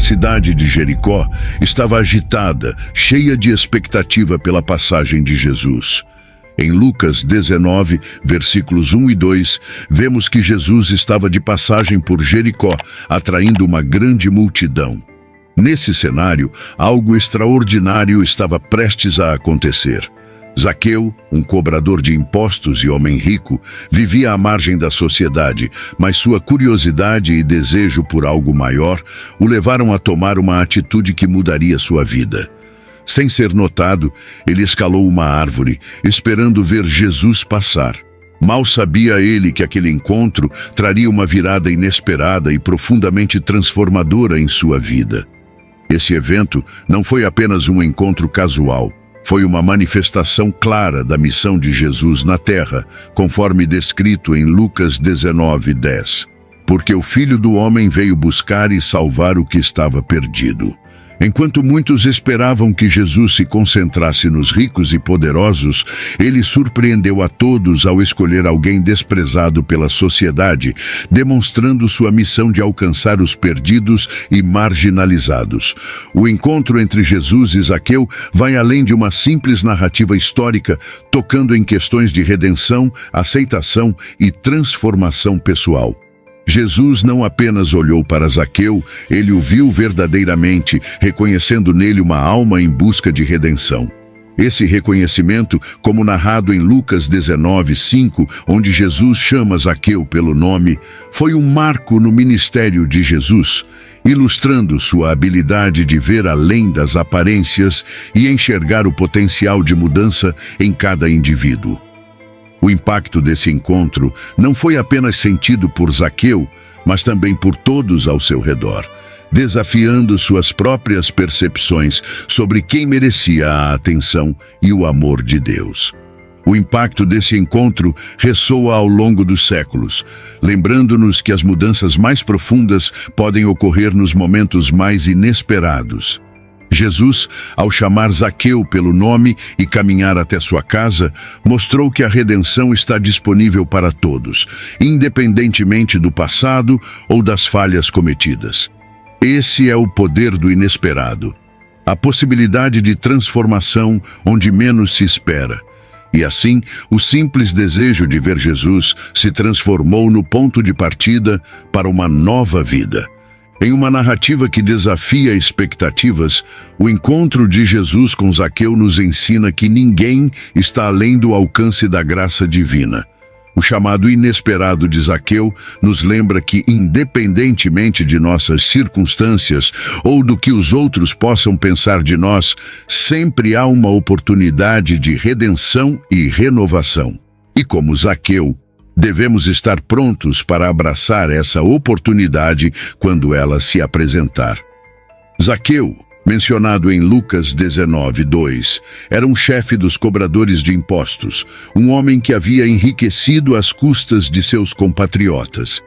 cidade de Jericó estava agitada, cheia de expectativa pela passagem de Jesus. Em Lucas 19, versículos 1 e 2, vemos que Jesus estava de passagem por Jericó, atraindo uma grande multidão. Nesse cenário, algo extraordinário estava prestes a acontecer. Zaqueu, um cobrador de impostos e homem rico, vivia à margem da sociedade, mas sua curiosidade e desejo por algo maior o levaram a tomar uma atitude que mudaria sua vida. Sem ser notado, ele escalou uma árvore, esperando ver Jesus passar. Mal sabia ele que aquele encontro traria uma virada inesperada e profundamente transformadora em sua vida. Esse evento não foi apenas um encontro casual. Foi uma manifestação clara da missão de Jesus na terra, conforme descrito em Lucas 19:10. Porque o Filho do Homem veio buscar e salvar o que estava perdido. Enquanto muitos esperavam que Jesus se concentrasse nos ricos e poderosos, ele surpreendeu a todos ao escolher alguém desprezado pela sociedade, demonstrando sua missão de alcançar os perdidos e marginalizados. O encontro entre Jesus e Zaqueu vai além de uma simples narrativa histórica, tocando em questões de redenção, aceitação e transformação pessoal. Jesus não apenas olhou para Zaqueu, ele o viu verdadeiramente, reconhecendo nele uma alma em busca de redenção. Esse reconhecimento, como narrado em Lucas 19:5, onde Jesus chama Zaqueu pelo nome, foi um marco no ministério de Jesus, ilustrando sua habilidade de ver além das aparências e enxergar o potencial de mudança em cada indivíduo. O impacto desse encontro não foi apenas sentido por Zaqueu, mas também por todos ao seu redor, desafiando suas próprias percepções sobre quem merecia a atenção e o amor de Deus. O impacto desse encontro ressoa ao longo dos séculos, lembrando-nos que as mudanças mais profundas podem ocorrer nos momentos mais inesperados. Jesus, ao chamar Zaqueu pelo nome e caminhar até sua casa, mostrou que a redenção está disponível para todos, independentemente do passado ou das falhas cometidas. Esse é o poder do inesperado, a possibilidade de transformação onde menos se espera. E assim, o simples desejo de ver Jesus se transformou no ponto de partida para uma nova vida. Em uma narrativa que desafia expectativas, o encontro de Jesus com Zaqueu nos ensina que ninguém está além do alcance da graça divina. O chamado inesperado de Zaqueu nos lembra que, independentemente de nossas circunstâncias ou do que os outros possam pensar de nós, sempre há uma oportunidade de redenção e renovação. E como Zaqueu, devemos estar prontos para abraçar essa oportunidade quando ela se apresentar. Zaqueu, mencionado em Lucas 19:2, era um chefe dos cobradores de impostos, um homem que havia enriquecido às custas de seus compatriotas.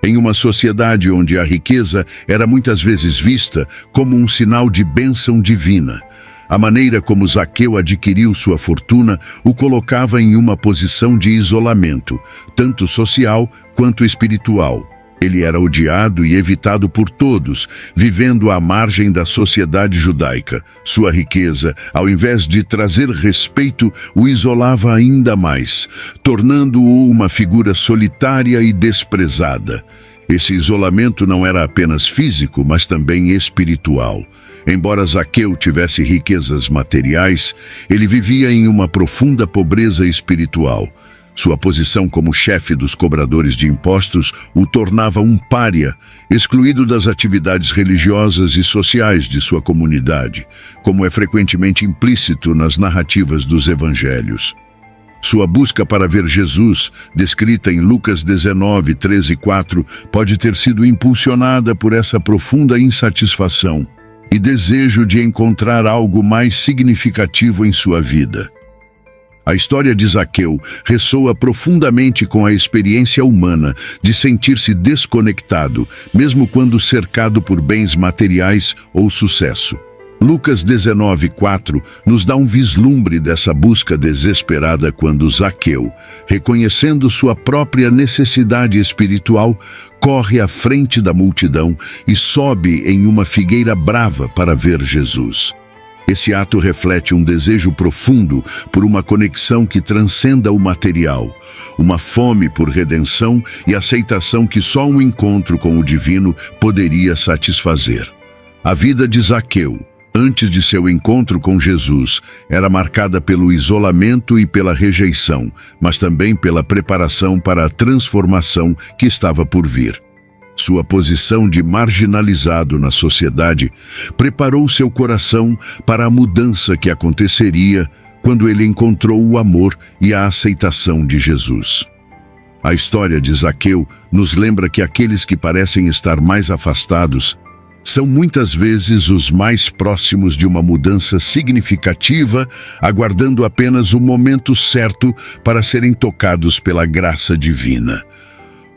Em uma sociedade onde a riqueza era muitas vezes vista como um sinal de bênção divina, a maneira como Zaqueu adquiriu sua fortuna o colocava em uma posição de isolamento, tanto social quanto espiritual. Ele era odiado e evitado por todos, vivendo à margem da sociedade judaica. Sua riqueza, ao invés de trazer respeito, o isolava ainda mais, tornando-o uma figura solitária e desprezada. Esse isolamento não era apenas físico, mas também espiritual. Embora Zaqueu tivesse riquezas materiais, ele vivia em uma profunda pobreza espiritual. Sua posição como chefe dos cobradores de impostos o tornava um pária, excluído das atividades religiosas e sociais de sua comunidade, como é frequentemente implícito nas narrativas dos evangelhos. Sua busca para ver Jesus, descrita em Lucas 19:13-4, pode ter sido impulsionada por essa profunda insatisfação e desejo de encontrar algo mais significativo em sua vida. A história de Zaqueu ressoa profundamente com a experiência humana de sentir-se desconectado, mesmo quando cercado por bens materiais ou sucesso. Lucas 19:4 nos dá um vislumbre dessa busca desesperada quando Zaqueu, reconhecendo sua própria necessidade espiritual, corre à frente da multidão e sobe em uma figueira brava para ver Jesus. Esse ato reflete um desejo profundo por uma conexão que transcenda o material, uma fome por redenção e aceitação que só um encontro com o divino poderia satisfazer. A vida de Zaqueu, antes de seu encontro com Jesus, era marcada pelo isolamento e pela rejeição, mas também pela preparação para a transformação que estava por vir. Sua posição de marginalizado na sociedade preparou seu coração para a mudança que aconteceria quando ele encontrou o amor e a aceitação de Jesus. A história de Zaqueu nos lembra que aqueles que parecem estar mais afastados são muitas vezes os mais próximos de uma mudança significativa, aguardando apenas o momento certo para serem tocados pela graça divina.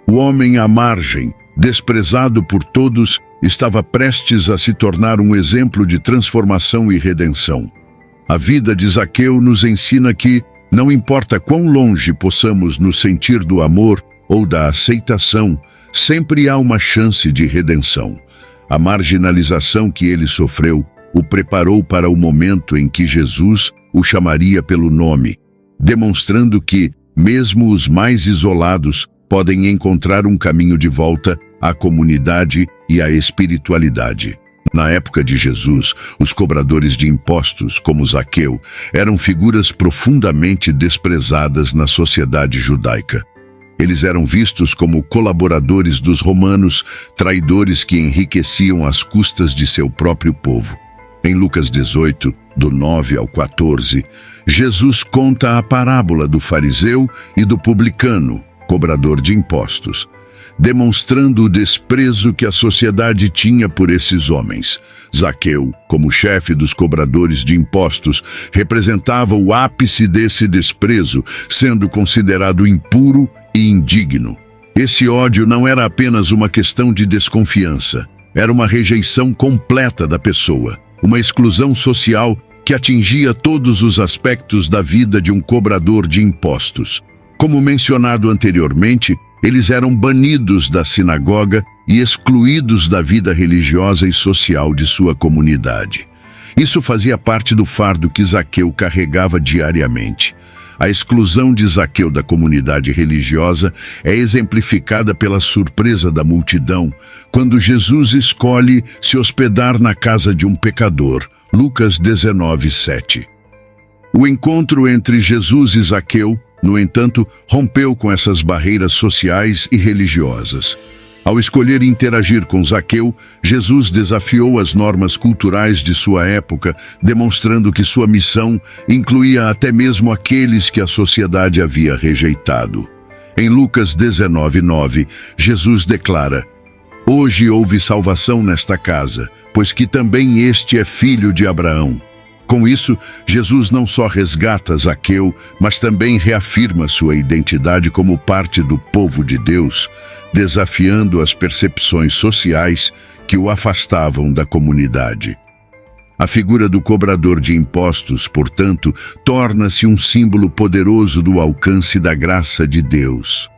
O homem à margem, desprezado por todos, estava prestes a se tornar um exemplo de transformação e redenção. A vida de Zaqueu nos ensina que, não importa quão longe possamos nos sentir do amor ou da aceitação, sempre há uma chance de redenção. A marginalização que ele sofreu o preparou para o momento em que Jesus o chamaria pelo nome, demonstrando que, mesmo os mais isolados, podem encontrar um caminho de volta à comunidade e à espiritualidade. Na época de Jesus, os cobradores de impostos, como Zaqueu, eram figuras profundamente desprezadas na sociedade judaica. Eles eram vistos como colaboradores dos romanos, traidores que enriqueciam às custas de seu próprio povo. Em Lucas 18, do 9 ao 14, Jesus conta a parábola do fariseu e do publicano, cobrador de impostos, demonstrando o desprezo que a sociedade tinha por esses homens. Zaqueu, como chefe dos cobradores de impostos, representava o ápice desse desprezo, sendo considerado impuro e indigno. Esse ódio não era apenas uma questão de desconfiança, era uma rejeição completa da pessoa, uma exclusão social que atingia todos os aspectos da vida de um cobrador de impostos. Como mencionado anteriormente, eles eram banidos da sinagoga e excluídos da vida religiosa e social de sua comunidade. Isso fazia parte do fardo que Zaqueu carregava diariamente. A exclusão de Zaqueu da comunidade religiosa é exemplificada pela surpresa da multidão quando Jesus escolhe se hospedar na casa de um pecador. Lucas 19:7. O encontro entre Jesus e Zaqueu, no entanto, rompeu com essas barreiras sociais e religiosas. Ao escolher interagir com Zaqueu, Jesus desafiou as normas culturais de sua época, demonstrando que sua missão incluía até mesmo aqueles que a sociedade havia rejeitado. Em Lucas 19:9, Jesus declara: "Hoje houve salvação nesta casa, pois que também este é filho de Abraão." Com isso, Jesus não só resgata Zaqueu, mas também reafirma sua identidade como parte do povo de Deus, desafiando as percepções sociais que o afastavam da comunidade. A figura do cobrador de impostos, portanto, torna-se um símbolo poderoso do alcance da graça de Deus.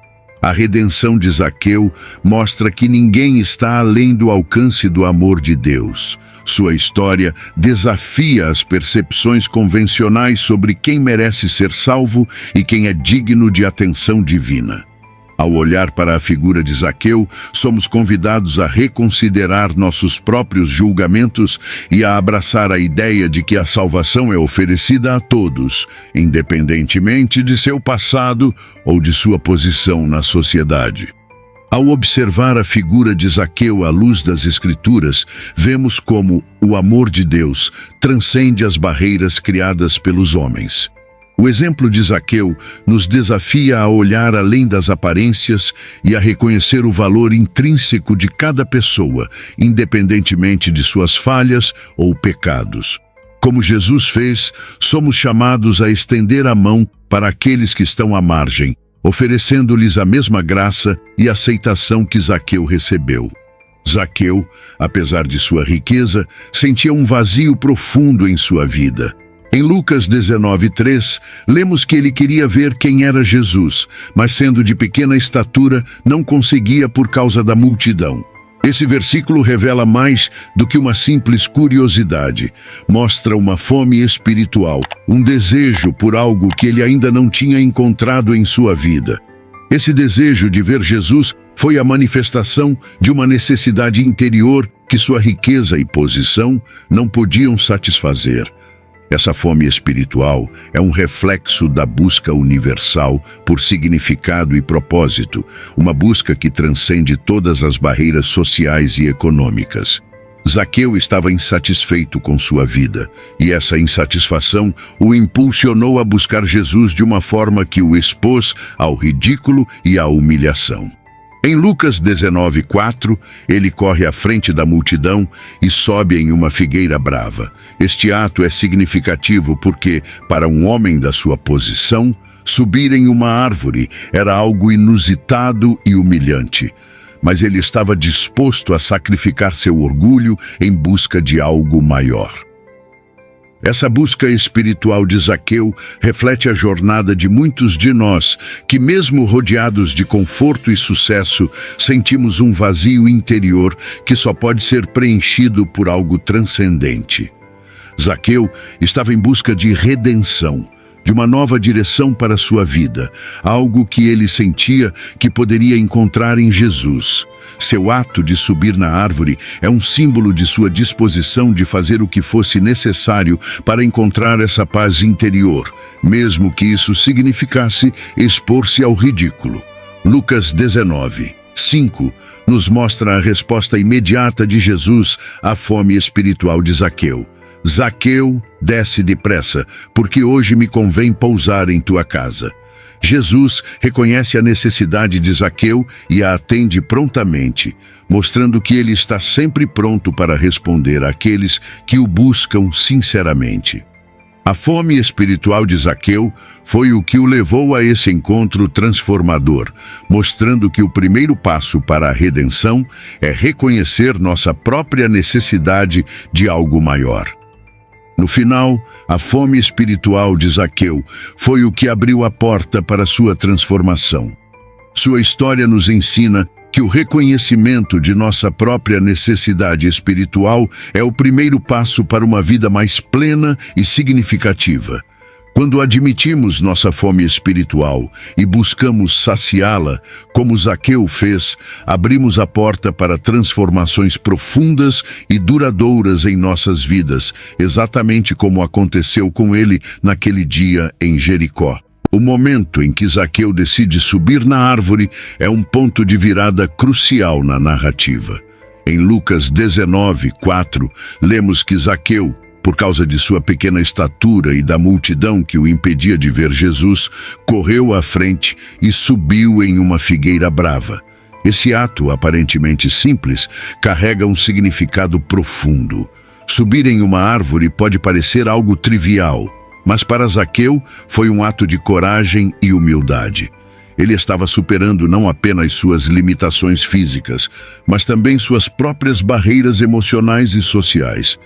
A redenção de Zaqueu mostra que ninguém está além do alcance do amor de Deus. Sua história desafia as percepções convencionais sobre quem merece ser salvo e quem é digno de atenção divina. Ao olhar para a figura de Zaqueu, somos convidados a reconsiderar nossos próprios julgamentos e a abraçar a ideia de que a salvação é oferecida a todos, independentemente de seu passado ou de sua posição na sociedade. Ao observar a figura de Zaqueu à luz das Escrituras, vemos como o amor de Deus transcende as barreiras criadas pelos homens. O exemplo de Zaqueu nos desafia a olhar além das aparências e a reconhecer o valor intrínseco de cada pessoa, independentemente de suas falhas ou pecados. Como Jesus fez, somos chamados a estender a mão para aqueles que estão à margem, oferecendo-lhes a mesma graça e aceitação que Zaqueu recebeu. Zaqueu, apesar de sua riqueza, sentia um vazio profundo em sua vida. Em Lucas 19:3, lemos que ele queria ver quem era Jesus, mas sendo de pequena estatura, não conseguia por causa da multidão. Esse versículo revela mais do que uma simples curiosidade. Mostra uma fome espiritual, um desejo por algo que ele ainda não tinha encontrado em sua vida. Esse desejo de ver Jesus foi a manifestação de uma necessidade interior que sua riqueza e posição não podiam satisfazer. Essa fome espiritual é um reflexo da busca universal por significado e propósito, uma busca que transcende todas as barreiras sociais e econômicas. Zaqueu estava insatisfeito com sua vida, e essa insatisfação o impulsionou a buscar Jesus de uma forma que o expôs ao ridículo e à humilhação. Em Lucas 19:4, ele corre à frente da multidão e sobe em uma figueira brava. Este ato é significativo porque, para um homem da sua posição, subir em uma árvore era algo inusitado e humilhante. Mas ele estava disposto a sacrificar seu orgulho em busca de algo maior. Essa busca espiritual de Zaqueu reflete a jornada de muitos de nós, que mesmo rodeados de conforto e sucesso, sentimos um vazio interior que só pode ser preenchido por algo transcendente. Zaqueu estava em busca de redenção, de uma nova direção para sua vida, algo que ele sentia que poderia encontrar em Jesus. Seu ato de subir na árvore é um símbolo de sua disposição de fazer o que fosse necessário para encontrar essa paz interior, mesmo que isso significasse expor-se ao ridículo. Lucas 19:5 nos mostra a resposta imediata de Jesus à fome espiritual de Zaqueu. Zaqueu, desce depressa, porque hoje me convém pousar em tua casa. Jesus reconhece a necessidade de Zaqueu e a atende prontamente, mostrando que ele está sempre pronto para responder àqueles que o buscam sinceramente. A fome espiritual de Zaqueu foi o que o levou a esse encontro transformador, mostrando que o primeiro passo para a redenção é reconhecer nossa própria necessidade de algo maior. No final, a fome espiritual de Zaqueu foi o que abriu a porta para sua transformação. Sua história nos ensina que o reconhecimento de nossa própria necessidade espiritual é o primeiro passo para uma vida mais plena e significativa. Quando admitimos nossa fome espiritual e buscamos saciá-la, como Zaqueu fez, abrimos a porta para transformações profundas e duradouras em nossas vidas, exatamente como aconteceu com ele naquele dia em Jericó. O momento em que Zaqueu decide subir na árvore é um ponto de virada crucial na narrativa. Em Lucas 19:4, lemos que Zaqueu, por causa de sua pequena estatura e da multidão que o impedia de ver Jesus, correu à frente e subiu em uma figueira brava. Esse ato, aparentemente simples, carrega um significado profundo. Subir em uma árvore pode parecer algo trivial, mas para Zaqueu foi um ato de coragem e humildade. Ele estava superando não apenas suas limitações físicas, mas também suas próprias barreiras emocionais e sociais.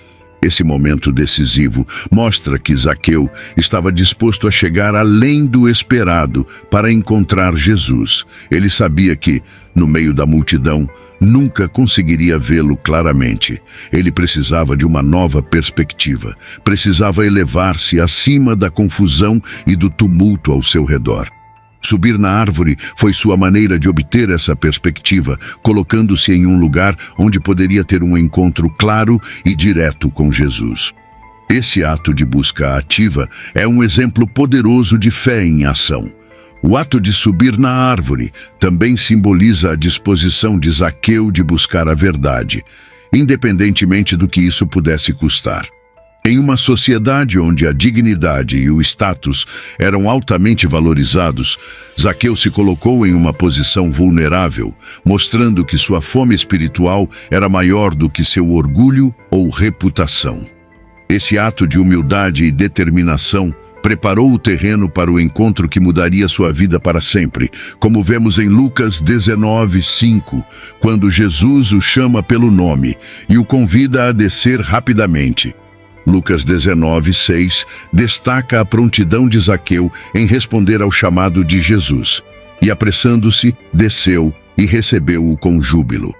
Esse momento decisivo mostra que Zaqueu estava disposto a chegar além do esperado para encontrar Jesus. Ele sabia que, no meio da multidão, nunca conseguiria vê-lo claramente. Ele precisava de uma nova perspectiva, precisava elevar-se acima da confusão e do tumulto ao seu redor. Subir na árvore foi sua maneira de obter essa perspectiva, colocando-se em um lugar onde poderia ter um encontro claro e direto com Jesus. Esse ato de busca ativa é um exemplo poderoso de fé em ação. O ato de subir na árvore também simboliza a disposição de Zaqueu de buscar a verdade, independentemente do que isso pudesse custar. Em uma sociedade onde a dignidade e o status eram altamente valorizados, Zaqueu se colocou em uma posição vulnerável, mostrando que sua fome espiritual era maior do que seu orgulho ou reputação. Esse ato de humildade e determinação preparou o terreno para o encontro que mudaria sua vida para sempre, como vemos em Lucas 19:5, quando Jesus o chama pelo nome e o convida a descer rapidamente. Lucas 19:6 destaca a prontidão de Zaqueu em responder ao chamado de Jesus, e apressando-se, desceu e recebeu-o com júbilo.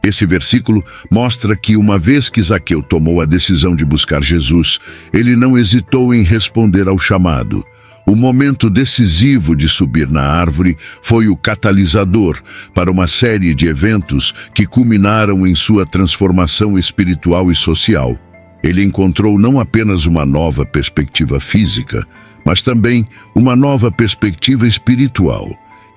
Esse versículo mostra que, uma vez que Zaqueu tomou a decisão de buscar Jesus, ele não hesitou em responder ao chamado. O momento decisivo de subir na árvore foi o catalisador para uma série de eventos que culminaram em sua transformação espiritual e social. Ele encontrou não apenas uma nova perspectiva física, mas também uma nova perspectiva espiritual.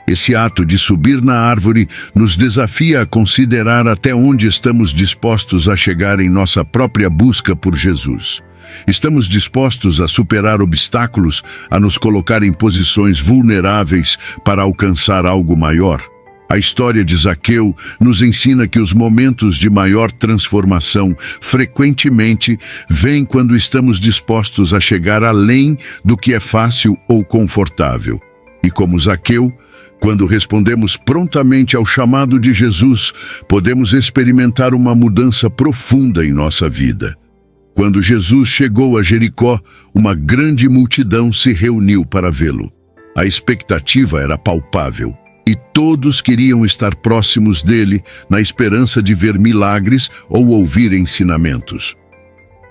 Esse ato de subir na árvore nos desafia a considerar até onde estamos dispostos a chegar em nossa própria busca por Jesus. Estamos dispostos a superar obstáculos, a nos colocar em posições vulneráveis para alcançar algo maior. A história de Zaqueu nos ensina que os momentos de maior transformação frequentemente vêm quando estamos dispostos a chegar além do que é fácil ou confortável. E como Zaqueu, quando respondemos prontamente ao chamado de Jesus, podemos experimentar uma mudança profunda em nossa vida. Quando Jesus chegou a Jericó, uma grande multidão se reuniu para vê-lo. A expectativa era palpável, e todos queriam estar próximos dele, na esperança de ver milagres ou ouvir ensinamentos.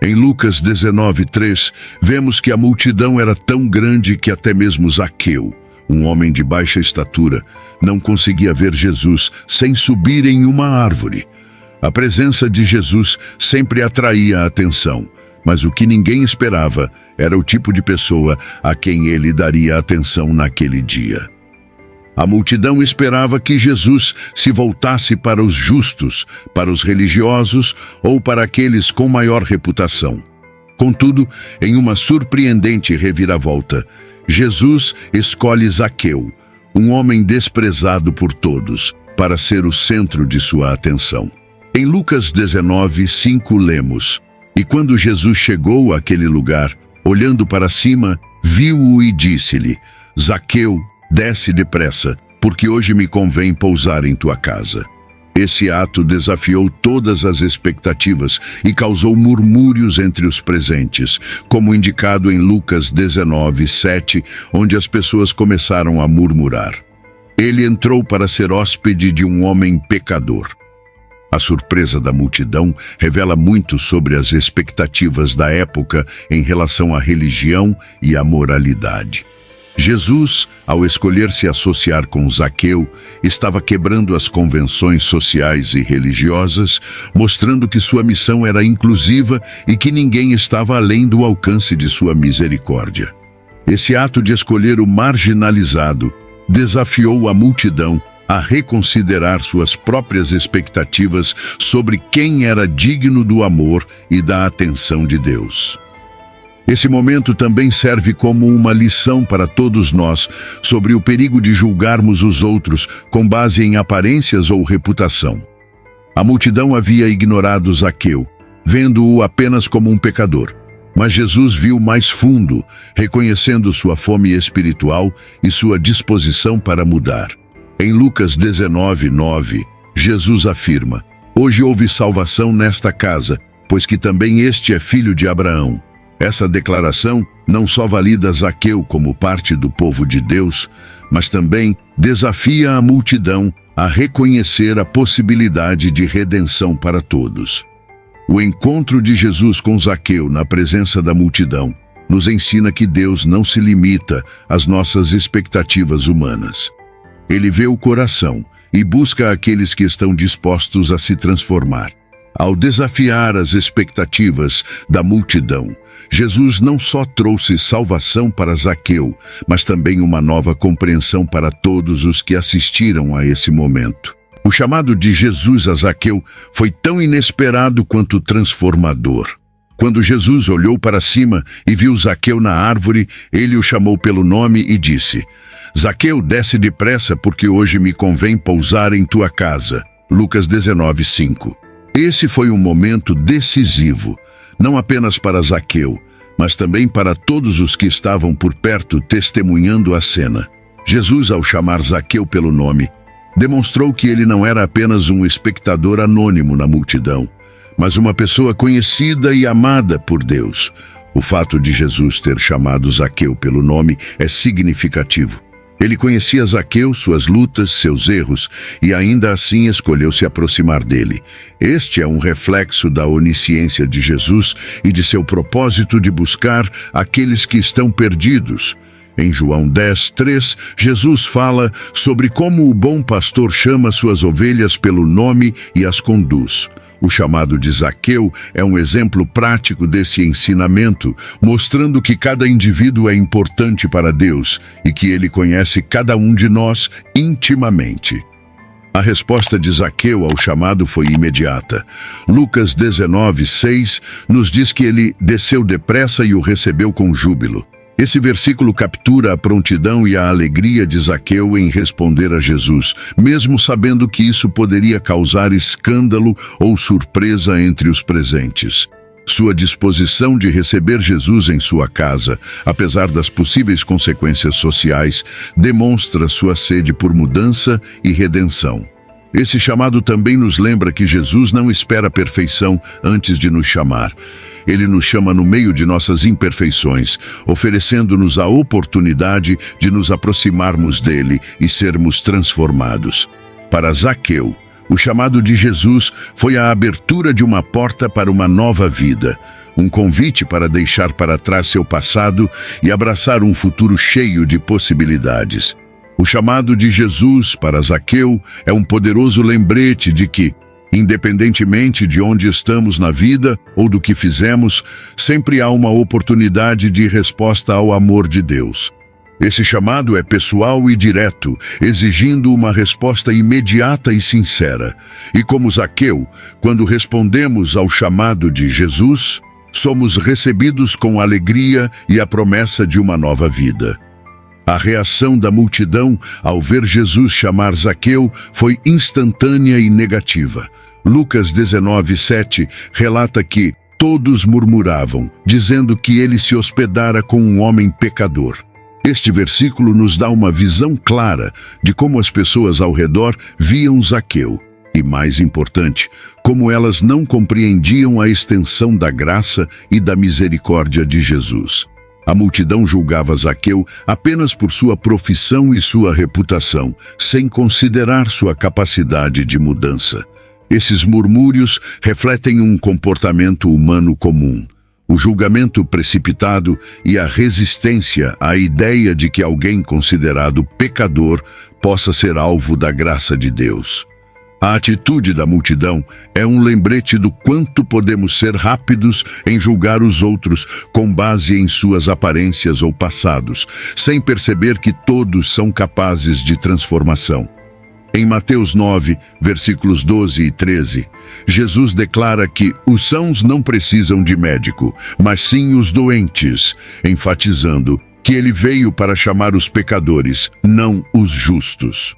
Em Lucas 19:3, vemos que a multidão era tão grande que até mesmo Zaqueu, um homem de baixa estatura, não conseguia ver Jesus sem subir em uma árvore. A presença de Jesus sempre atraía a atenção, mas o que ninguém esperava era o tipo de pessoa a quem ele daria atenção naquele dia. A multidão esperava que Jesus se voltasse para os justos, para os religiosos ou para aqueles com maior reputação. Contudo, em uma surpreendente reviravolta, Jesus escolhe Zaqueu, um homem desprezado por todos, para ser o centro de sua atenção. Em Lucas 19:5 lemos: "E quando Jesus chegou àquele lugar, olhando para cima, viu-o e disse-lhe: Zaqueu, desce depressa, porque hoje me convém pousar em tua casa." Esse ato desafiou todas as expectativas e causou murmúrios entre os presentes, como indicado em Lucas 19:7, onde as pessoas começaram a murmurar. Ele entrou para ser hóspede de um homem pecador. A surpresa da multidão revela muito sobre as expectativas da época em relação à religião e à moralidade. Jesus, ao escolher se associar com Zaqueu, estava quebrando as convenções sociais e religiosas, mostrando que sua missão era inclusiva e que ninguém estava além do alcance de sua misericórdia. Esse ato de escolher o marginalizado desafiou a multidão a reconsiderar suas próprias expectativas sobre quem era digno do amor e da atenção de Deus. Esse momento também serve como uma lição para todos nós sobre o perigo de julgarmos os outros com base em aparências ou reputação. A multidão havia ignorado Zaqueu, vendo-o apenas como um pecador. Mas Jesus viu mais fundo, reconhecendo sua fome espiritual e sua disposição para mudar. Em Lucas 19:9, Jesus afirma: "Hoje houve salvação nesta casa, pois que também este é filho de Abraão." Essa declaração não só valida Zaqueu como parte do povo de Deus, mas também desafia a multidão a reconhecer a possibilidade de redenção para todos. O encontro de Jesus com Zaqueu na presença da multidão nos ensina que Deus não se limita às nossas expectativas humanas. Ele vê o coração e busca aqueles que estão dispostos a se transformar. Ao desafiar as expectativas da multidão, Jesus não só trouxe salvação para Zaqueu, mas também uma nova compreensão para todos os que assistiram a esse momento. O chamado de Jesus a Zaqueu foi tão inesperado quanto transformador. Quando Jesus olhou para cima e viu Zaqueu na árvore, ele o chamou pelo nome e disse: "Zaqueu, desce depressa, porque hoje me convém pousar em tua casa." Lucas 19:5. Esse foi um momento decisivo, não apenas para Zaqueu, mas também para todos os que estavam por perto testemunhando a cena. Jesus, ao chamar Zaqueu pelo nome, demonstrou que ele não era apenas um espectador anônimo na multidão, mas uma pessoa conhecida e amada por Deus. O fato de Jesus ter chamado Zaqueu pelo nome é significativo. Ele conhecia Zaqueu, suas lutas, seus erros, e ainda assim escolheu se aproximar dele. Este é um reflexo da onisciência de Jesus e de seu propósito de buscar aqueles que estão perdidos. Em João 10:3, Jesus fala sobre como o bom pastor chama suas ovelhas pelo nome e as conduz. O chamado de Zaqueu é um exemplo prático desse ensinamento, mostrando que cada indivíduo é importante para Deus e que Ele conhece cada um de nós intimamente. A resposta de Zaqueu ao chamado foi imediata. Lucas 19:6 nos diz que ele desceu depressa e o recebeu com júbilo. Esse versículo captura a prontidão e a alegria de Zaqueu em responder a Jesus, mesmo sabendo que isso poderia causar escândalo ou surpresa entre os presentes. Sua disposição de receber Jesus em sua casa, apesar das possíveis consequências sociais, demonstra sua sede por mudança e redenção. Esse chamado também nos lembra que Jesus não espera a perfeição antes de nos chamar. Ele nos chama no meio de nossas imperfeições, oferecendo-nos a oportunidade de nos aproximarmos dele e sermos transformados. Para Zaqueu, o chamado de Jesus foi a abertura de uma porta para uma nova vida, um convite para deixar para trás seu passado e abraçar um futuro cheio de possibilidades. O chamado de Jesus para Zaqueu é um poderoso lembrete de que, independentemente de onde estamos na vida ou do que fizemos, sempre há uma oportunidade de resposta ao amor de Deus. Esse chamado é pessoal e direto, exigindo uma resposta imediata e sincera. E como Zaqueu, quando respondemos ao chamado de Jesus, somos recebidos com alegria e a promessa de uma nova vida. A reação da multidão ao ver Jesus chamar Zaqueu foi instantânea e negativa. Lucas 19:7 relata que todos murmuravam, dizendo que ele se hospedara com um homem pecador. Este versículo nos dá uma visão clara de como as pessoas ao redor viam Zaqueu. E, mais importante, como elas não compreendiam a extensão da graça e da misericórdia de Jesus. A multidão julgava Zaqueu apenas por sua profissão e sua reputação, sem considerar sua capacidade de mudança. Esses murmúrios refletem um comportamento humano comum. O julgamento precipitado e a resistência à ideia de que alguém considerado pecador possa ser alvo da graça de Deus. A atitude da multidão é um lembrete do quanto podemos ser rápidos em julgar os outros com base em suas aparências ou passados, sem perceber que todos são capazes de transformação. Em Mateus 9, versículos 12 e 13, Jesus declara que os sãos não precisam de médico, mas sim os doentes, enfatizando que ele veio para chamar os pecadores, não os justos.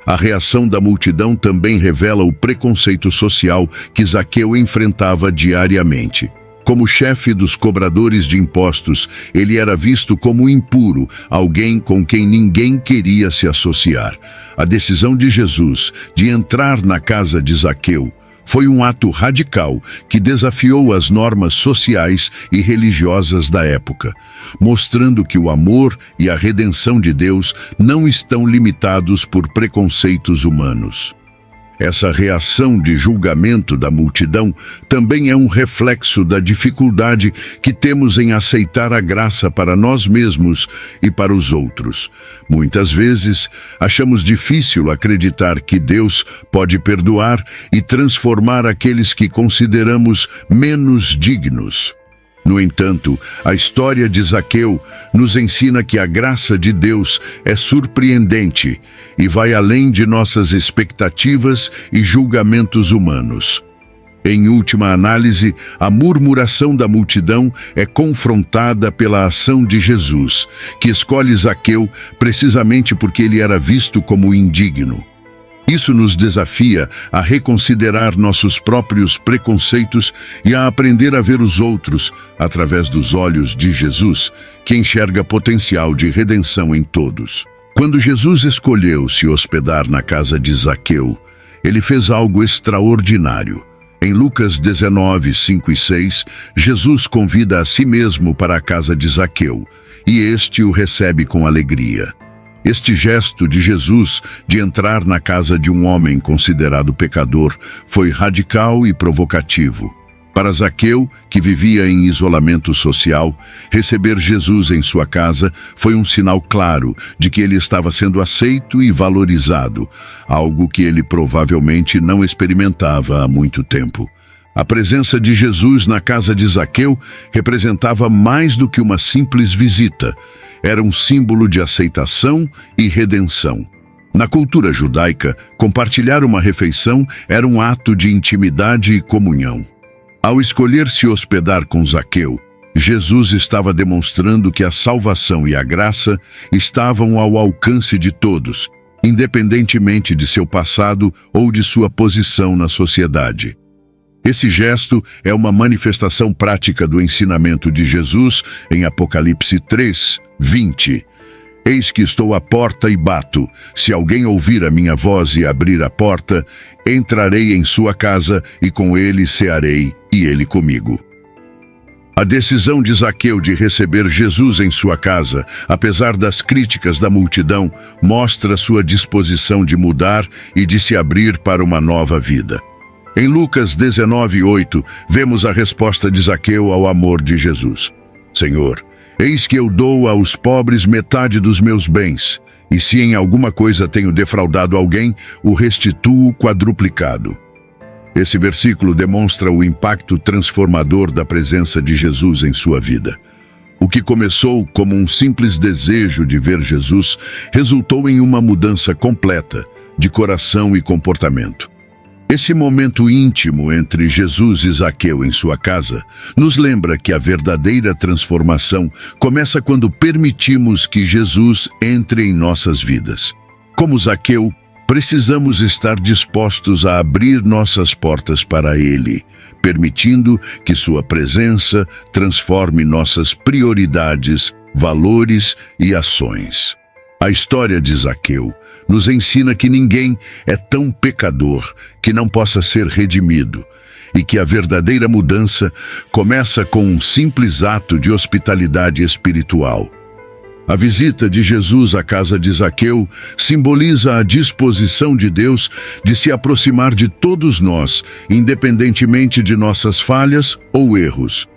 A reação da multidão também revela o preconceito social que Zaqueu enfrentava diariamente. Como chefe dos cobradores de impostos, ele era visto como impuro, alguém com quem ninguém queria se associar. A decisão de Jesus de entrar na casa de Zaqueu foi um ato radical que desafiou as normas sociais e religiosas da época, mostrando que o amor e a redenção de Deus não estão limitados por preconceitos humanos. Essa reação de julgamento da multidão também é um reflexo da dificuldade que temos em aceitar a graça para nós mesmos e para os outros. Muitas vezes, achamos difícil acreditar que Deus pode perdoar e transformar aqueles que consideramos menos dignos. No entanto, a história de Zaqueu nos ensina que a graça de Deus é surpreendente e vai além de nossas expectativas e julgamentos humanos. Em última análise, a murmuração da multidão é confrontada pela ação de Jesus, que escolhe Zaqueu precisamente porque ele era visto como indigno. Isso nos desafia a reconsiderar nossos próprios preconceitos e a aprender a ver os outros através dos olhos de Jesus, que enxerga potencial de redenção em todos. Quando Jesus escolheu se hospedar na casa de Zaqueu, ele fez algo extraordinário. Em Lucas 19, 5 e 6, Jesus convida a si mesmo para a casa de Zaqueu, e este o recebe com alegria. Este gesto de Jesus de entrar na casa de um homem considerado pecador foi radical e provocativo. Para Zaqueu, que vivia em isolamento social, receber Jesus em sua casa foi um sinal claro de que ele estava sendo aceito e valorizado, algo que ele provavelmente não experimentava há muito tempo. A presença de Jesus na casa de Zaqueu representava mais do que uma simples visita. Era um símbolo de aceitação e redenção. Na cultura judaica, compartilhar uma refeição era um ato de intimidade e comunhão. Ao escolher se hospedar com Zaqueu, Jesus estava demonstrando que a salvação e a graça estavam ao alcance de todos, independentemente de seu passado ou de sua posição na sociedade. Esse gesto é uma manifestação prática do ensinamento de Jesus em Apocalipse 3, 20. Eis que estou à porta e bato. Se alguém ouvir a minha voz e abrir a porta, entrarei em sua casa e com ele cearei e ele comigo. A decisão de Zaqueu de receber Jesus em sua casa, apesar das críticas da multidão, mostra sua disposição de mudar e de se abrir para uma nova vida. Em Lucas 19, 8, vemos a resposta de Zaqueu ao amor de Jesus. Senhor, eis que eu dou aos pobres metade dos meus bens, e se em alguma coisa tenho defraudado alguém, o restituo quadruplicado. Esse versículo demonstra o impacto transformador da presença de Jesus em sua vida. O que começou como um simples desejo de ver Jesus resultou em uma mudança completa de coração e comportamento. Esse momento íntimo entre Jesus e Zaqueu em sua casa nos lembra que a verdadeira transformação começa quando permitimos que Jesus entre em nossas vidas. Como Zaqueu, precisamos estar dispostos a abrir nossas portas para Ele, permitindo que sua presença transforme nossas prioridades, valores e ações. A história de Zaqueu nos ensina que ninguém é tão pecador que não possa ser redimido e que a verdadeira mudança começa com um simples ato de hospitalidade espiritual. A visita de Jesus à casa de Zaqueu simboliza a disposição de Deus de se aproximar de todos nós, independentemente de nossas falhas ou erros.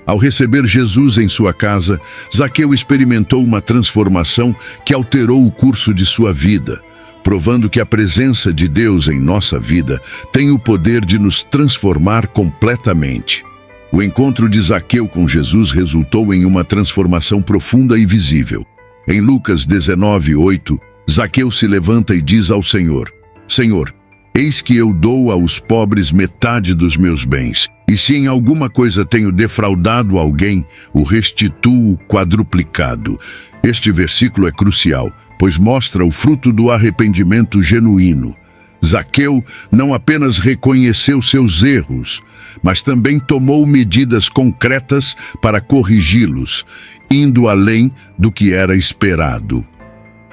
Ao receber Jesus em sua casa, Zaqueu experimentou uma transformação que alterou o curso de sua vida, provando que a presença de Deus em nossa vida tem o poder de nos transformar completamente. O encontro de Zaqueu com Jesus resultou em uma transformação profunda e visível. Em Lucas 19, 8, Zaqueu se levanta e diz ao Senhor: Senhor, eis que eu dou aos pobres metade dos meus bens, e se em alguma coisa tenho defraudado alguém, o restituo quadruplicado. Este versículo é crucial, pois mostra o fruto do arrependimento genuíno. Zaqueu não apenas reconheceu seus erros, mas também tomou medidas concretas para corrigi-los, indo além do que era esperado.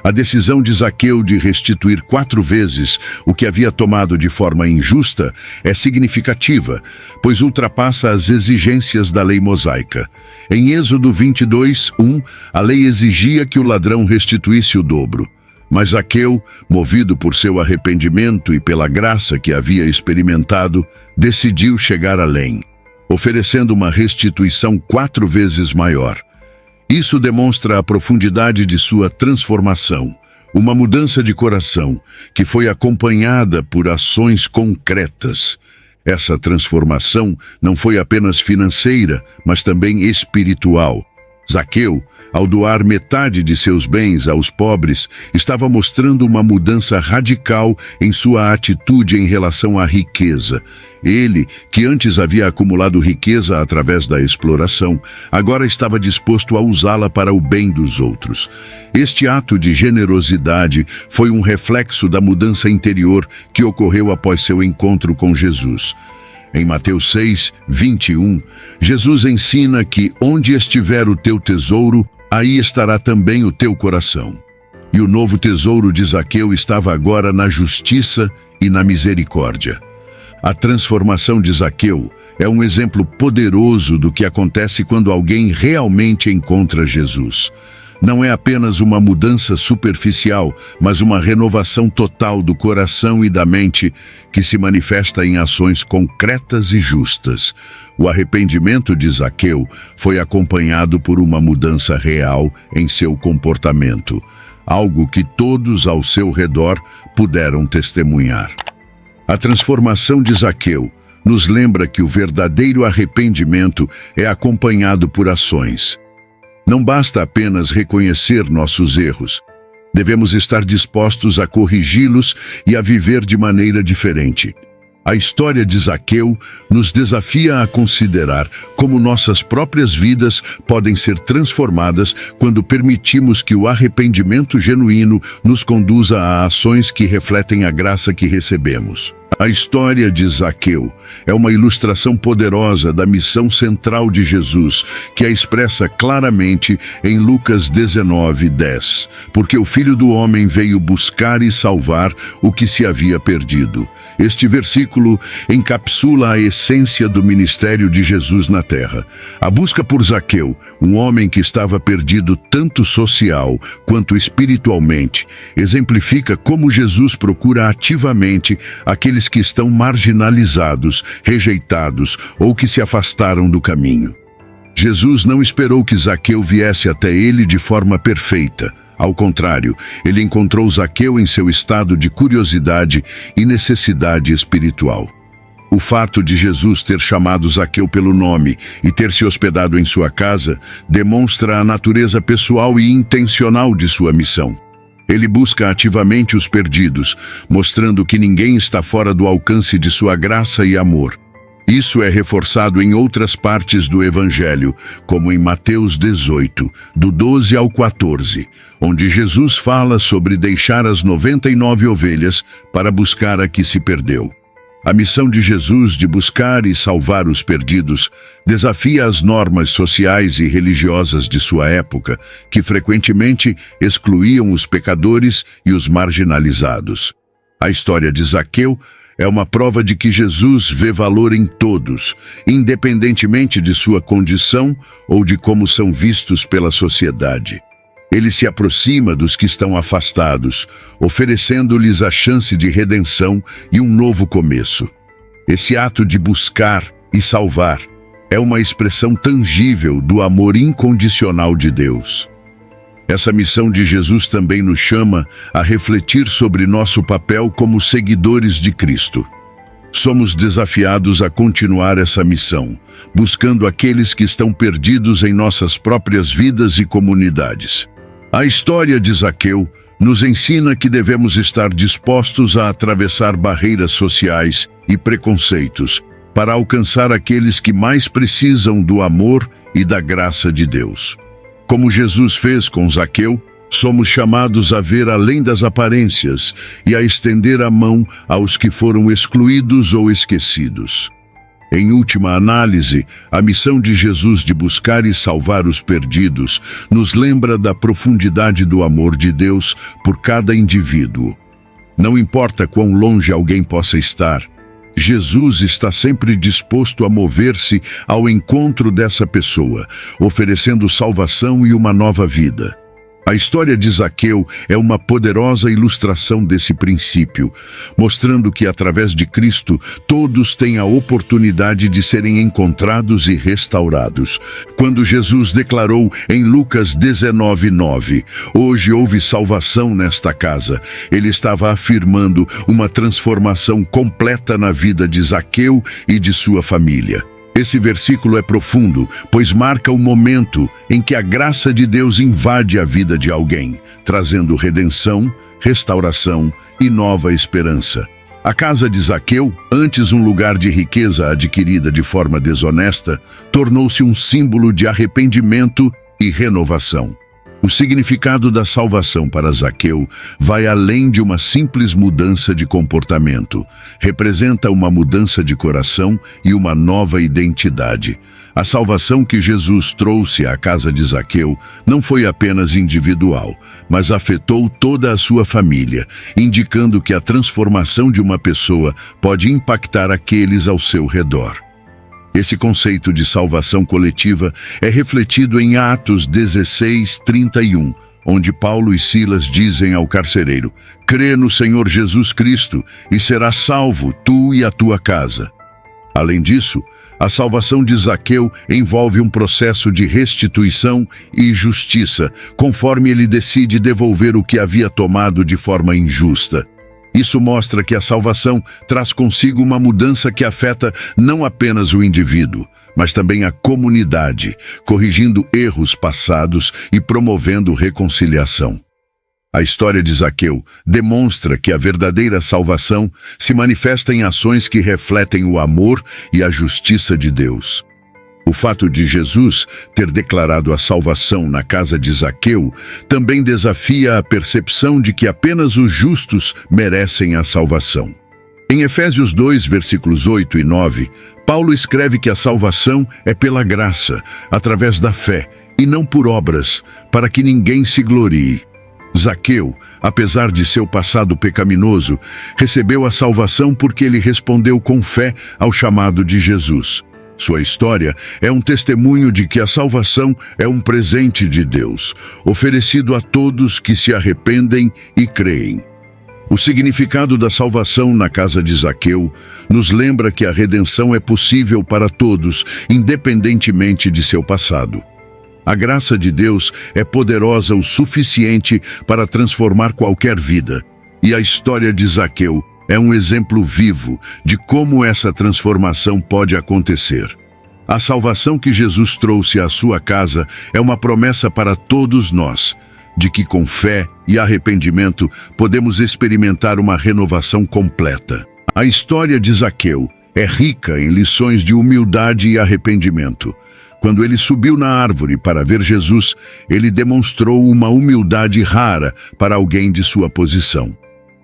A decisão de Zaqueu de restituir 4 vezes o que havia tomado de forma injusta é significativa, pois ultrapassa as exigências da lei mosaica. Em Êxodo 22, 1, a lei exigia que o ladrão restituísse o dobro. Mas Zaqueu, movido por seu arrependimento e pela graça que havia experimentado, decidiu chegar além, oferecendo uma restituição 4 vezes maior. Isso demonstra a profundidade de sua transformação, uma mudança de coração que foi acompanhada por ações concretas. Essa transformação não foi apenas financeira, mas também espiritual. Zaqueu, ao doar metade de seus bens aos pobres, estava mostrando uma mudança radical em sua atitude em relação à riqueza. Ele, que antes havia acumulado riqueza através da exploração, agora estava disposto a usá-la para o bem dos outros. Este ato de generosidade foi um reflexo da mudança interior que ocorreu após seu encontro com Jesus. Em Mateus 6, 21, Jesus ensina que onde estiver o teu tesouro, aí estará também o teu coração. E o novo tesouro de Zaqueu estava agora na justiça e na misericórdia. A transformação de Zaqueu é um exemplo poderoso do que acontece quando alguém realmente encontra Jesus. Não é apenas uma mudança superficial, mas uma renovação total do coração e da mente que se manifesta em ações concretas e justas. O arrependimento de Zaqueu foi acompanhado por uma mudança real em seu comportamento, algo que todos ao seu redor puderam testemunhar. A transformação de Zaqueu nos lembra que o verdadeiro arrependimento é acompanhado por ações. Não basta apenas reconhecer nossos erros. Devemos estar dispostos a corrigi-los e a viver de maneira diferente. A história de Zaqueu nos desafia a considerar como nossas próprias vidas podem ser transformadas quando permitimos que o arrependimento genuíno nos conduza a ações que refletem a graça que recebemos. A história de Zaqueu é uma ilustração poderosa da missão central de Jesus, que é expressa claramente em Lucas 19:10. Porque o Filho do Homem veio buscar e salvar o que se havia perdido. Este versículo encapsula a essência do ministério de Jesus na terra. A busca por Zaqueu, um homem que estava perdido tanto social quanto espiritualmente, exemplifica como Jesus procura ativamente aqueles que estão marginalizados, rejeitados ou que se afastaram do caminho. Jesus não esperou que Zaqueu viesse até ele de forma perfeita. Ao contrário, ele encontrou Zaqueu em seu estado de curiosidade e necessidade espiritual. O fato de Jesus ter chamado Zaqueu pelo nome e ter se hospedado em sua casa demonstra a natureza pessoal e intencional de sua missão. Ele busca ativamente os perdidos, mostrando que ninguém está fora do alcance de sua graça e amor. Isso é reforçado em outras partes do Evangelho, como em Mateus 18, do 12 ao 14, onde Jesus fala sobre deixar as 99 ovelhas para buscar a que se perdeu. A missão de Jesus de buscar e salvar os perdidos desafia as normas sociais e religiosas de sua época, que frequentemente excluíam os pecadores e os marginalizados. A história de Zaqueu é uma prova de que Jesus vê valor em todos, independentemente de sua condição ou de como são vistos pela sociedade. Ele se aproxima dos que estão afastados, oferecendo-lhes a chance de redenção e um novo começo. Esse ato de buscar e salvar é uma expressão tangível do amor incondicional de Deus. Essa missão de Jesus também nos chama a refletir sobre nosso papel como seguidores de Cristo. Somos desafiados a continuar essa missão, buscando aqueles que estão perdidos em nossas próprias vidas e comunidades. A história de Zaqueu nos ensina que devemos estar dispostos a atravessar barreiras sociais e preconceitos para alcançar aqueles que mais precisam do amor e da graça de Deus. Como Jesus fez com Zaqueu, somos chamados a ver além das aparências e a estender a mão aos que foram excluídos ou esquecidos. Em última análise, a missão de Jesus de buscar e salvar os perdidos nos lembra da profundidade do amor de Deus por cada indivíduo. Não importa quão longe alguém possa estar, Jesus está sempre disposto a mover-se ao encontro dessa pessoa, oferecendo salvação e uma nova vida. A história de Zaqueu é uma poderosa ilustração desse princípio, mostrando que, através de Cristo, todos têm a oportunidade de serem encontrados e restaurados. Quando Jesus declarou em Lucas 19:9, "Hoje houve salvação nesta casa", ele estava afirmando uma transformação completa na vida de Zaqueu e de sua família. Esse versículo é profundo, pois marca o momento em que a graça de Deus invade a vida de alguém, trazendo redenção, restauração e nova esperança. A casa de Zaqueu, antes um lugar de riqueza adquirida de forma desonesta, tornou-se um símbolo de arrependimento e renovação. O significado da salvação para Zaqueu vai além de uma simples mudança de comportamento. Representa uma mudança de coração e uma nova identidade. A salvação que Jesus trouxe à casa de Zaqueu não foi apenas individual, mas afetou toda a sua família, indicando que a transformação de uma pessoa pode impactar aqueles ao seu redor. Esse conceito de salvação coletiva é refletido em Atos 16:31, onde Paulo e Silas dizem ao carcereiro: "Crê no Senhor Jesus Cristo e serás salvo, tu e a tua casa." Além disso, a salvação de Zaqueu envolve um processo de restituição e justiça, conforme ele decide devolver o que havia tomado de forma injusta. Isso mostra que a salvação traz consigo uma mudança que afeta não apenas o indivíduo, mas também a comunidade, corrigindo erros passados e promovendo reconciliação. A história de Zaqueu demonstra que a verdadeira salvação se manifesta em ações que refletem o amor e a justiça de Deus. O fato de Jesus ter declarado a salvação na casa de Zaqueu também desafia a percepção de que apenas os justos merecem a salvação. Em Efésios 2, versículos 8 e 9, Paulo escreve que a salvação é pela graça, através da fé, e não por obras, para que ninguém se glorie. Zaqueu, apesar de seu passado pecaminoso, recebeu a salvação porque ele respondeu com fé ao chamado de Jesus. Sua história é um testemunho de que a salvação é um presente de Deus, oferecido a todos que se arrependem e creem. O significado da salvação na casa de Zaqueu nos lembra que a redenção é possível para todos, independentemente de seu passado. A graça de Deus é poderosa o suficiente para transformar qualquer vida, e a história de Zaqueu é um exemplo vivo de como essa transformação pode acontecer. A salvação que Jesus trouxe à sua casa é uma promessa para todos nós, de que com fé e arrependimento podemos experimentar uma renovação completa. A história de Zaqueu é rica em lições de humildade e arrependimento. Quando ele subiu na árvore para ver Jesus, ele demonstrou uma humildade rara para alguém de sua posição.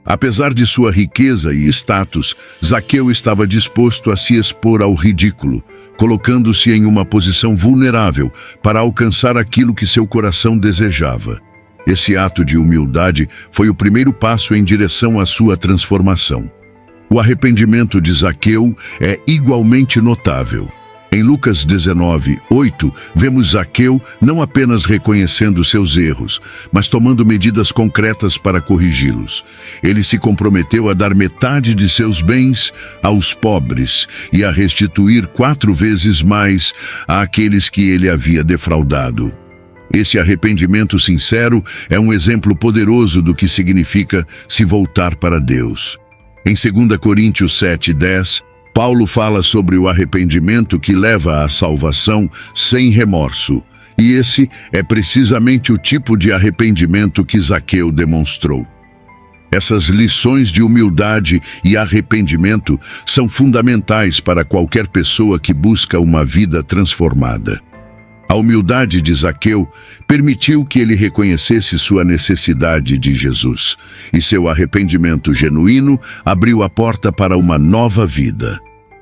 Apesar de sua riqueza e status, Zaqueu estava disposto a se expor ao ridículo, colocando-se em uma posição vulnerável para alcançar aquilo que seu coração desejava. Esse ato de humildade foi o primeiro passo em direção à sua transformação. O arrependimento de Zaqueu é igualmente notável. Em Lucas 19:8, vemos Zaqueu não apenas reconhecendo seus erros, mas tomando medidas concretas para corrigi-los. Ele se comprometeu a dar metade de seus bens aos pobres e a restituir 4 vezes mais àqueles que ele havia defraudado. Esse arrependimento sincero é um exemplo poderoso do que significa se voltar para Deus. Em 2 Coríntios 7:10, Paulo fala sobre o arrependimento que leva à salvação sem remorso, e esse é precisamente o tipo de arrependimento que Zaqueu demonstrou. Essas lições de humildade e arrependimento são fundamentais para qualquer pessoa que busca uma vida transformada. A humildade de Zaqueu permitiu que ele reconhecesse sua necessidade de Jesus, e seu arrependimento genuíno abriu a porta para uma nova vida.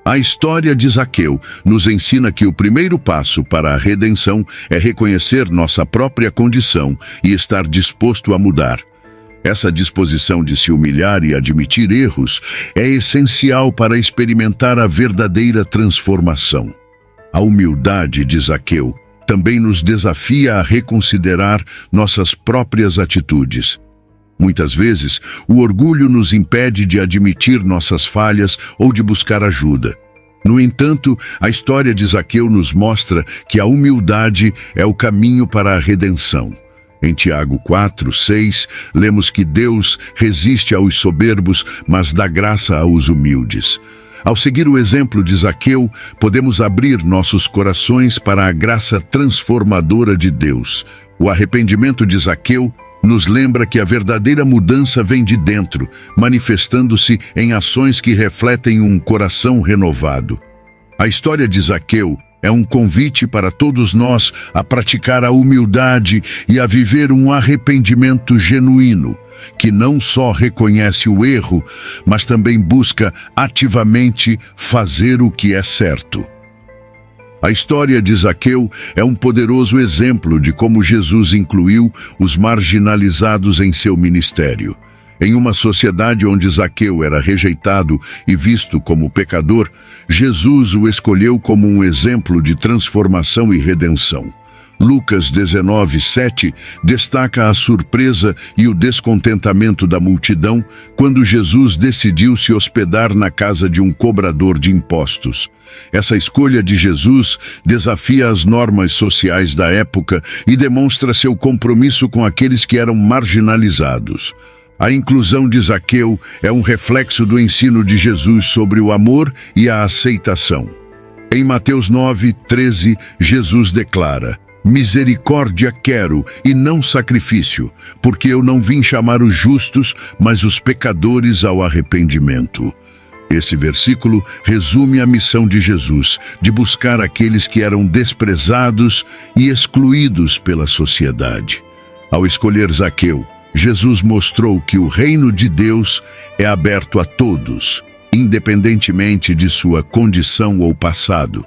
A história de Zaqueu nos ensina que o primeiro passo para a redenção é reconhecer nossa própria condição e estar disposto a mudar. Essa disposição de se humilhar e admitir erros é essencial para experimentar a verdadeira transformação. A humildade de Zaqueu também nos desafia a reconsiderar nossas próprias atitudes. Muitas vezes, o orgulho nos impede de admitir nossas falhas ou de buscar ajuda. No entanto, a história de Zaqueu nos mostra que a humildade é o caminho para a redenção. Em Tiago 4:6, lemos que Deus resiste aos soberbos, mas dá graça aos humildes. Ao seguir o exemplo de Zaqueu, podemos abrir nossos corações para a graça transformadora de Deus. O arrependimento de Zaqueu nos lembra que a verdadeira mudança vem de dentro, manifestando-se em ações que refletem um coração renovado. A história de Zaqueu é um convite para todos nós a praticar a humildade e a viver um arrependimento genuíno, que não só reconhece o erro, mas também busca ativamente fazer o que é certo. A história de Zaqueu é um poderoso exemplo de como Jesus incluiu os marginalizados em seu ministério. Em uma sociedade onde Zaqueu era rejeitado e visto como pecador, Jesus o escolheu como um exemplo de transformação e redenção. Lucas 19:7 destaca a surpresa e o descontentamento da multidão quando Jesus decidiu se hospedar na casa de um cobrador de impostos. Essa escolha de Jesus desafia as normas sociais da época e demonstra seu compromisso com aqueles que eram marginalizados. A inclusão de Zaqueu é um reflexo do ensino de Jesus sobre o amor e a aceitação. Em Mateus 9:13, Jesus declara: "Misericórdia quero e não sacrifício, porque eu não vim chamar os justos, mas os pecadores ao arrependimento." Esse versículo resume a missão de Jesus, de buscar aqueles que eram desprezados e excluídos pela sociedade. Ao escolher Zaqueu, Jesus mostrou que o reino de Deus é aberto a todos, independentemente de sua condição ou passado.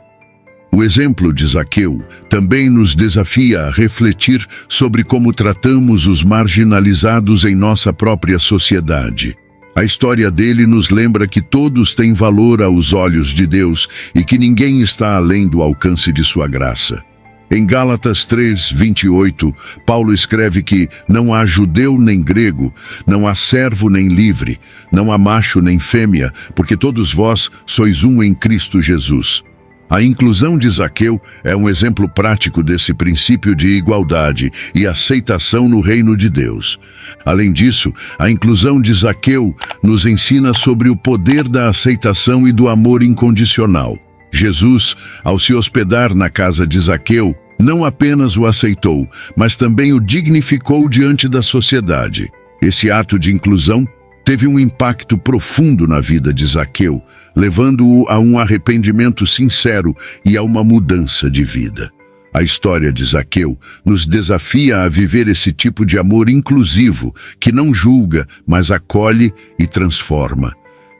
O exemplo de Zaqueu também nos desafia a refletir sobre como tratamos os marginalizados em nossa própria sociedade. A história dele nos lembra que todos têm valor aos olhos de Deus e que ninguém está além do alcance de sua graça. Em Gálatas 3:28, Paulo escreve que não há judeu nem grego, não há servo nem livre, não há macho nem fêmea, porque todos vós sois um em Cristo Jesus. A inclusão de Zaqueu é um exemplo prático desse princípio de igualdade e aceitação no reino de Deus. Além disso, a inclusão de Zaqueu nos ensina sobre o poder da aceitação e do amor incondicional. Jesus, ao se hospedar na casa de Zaqueu, não apenas o aceitou, mas também o dignificou diante da sociedade. Esse ato de inclusão teve um impacto profundo na vida de Zaqueu, levando-o a um arrependimento sincero e a uma mudança de vida. A história de Zaqueu nos desafia a viver esse tipo de amor inclusivo, que não julga, mas acolhe e transforma.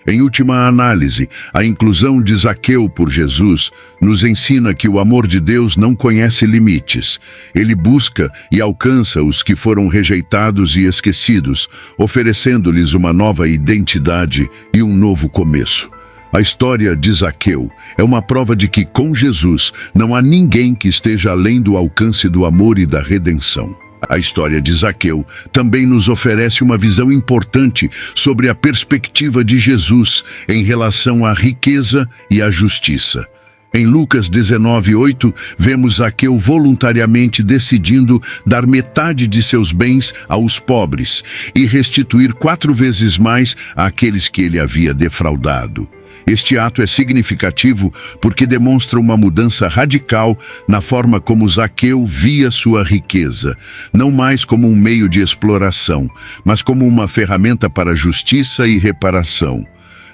Em última análise, a inclusão de Zaqueu por Jesus nos ensina que o amor de Deus não conhece limites. Ele busca e alcança os que foram rejeitados e esquecidos, oferecendo-lhes uma nova identidade e um novo começo. A história de Zaqueu é uma prova de que, com Jesus, não há ninguém que esteja além do alcance do amor e da redenção. A história de Zaqueu também nos oferece uma visão importante sobre a perspectiva de Jesus em relação à riqueza e à justiça. Em Lucas 19:8, vemos Zaqueu voluntariamente decidindo dar metade de seus bens aos pobres e restituir 4 vezes mais àqueles que ele havia defraudado. Este ato é significativo porque demonstra uma mudança radical na forma como Zaqueu via sua riqueza, não mais como um meio de exploração, mas como uma ferramenta para justiça e reparação.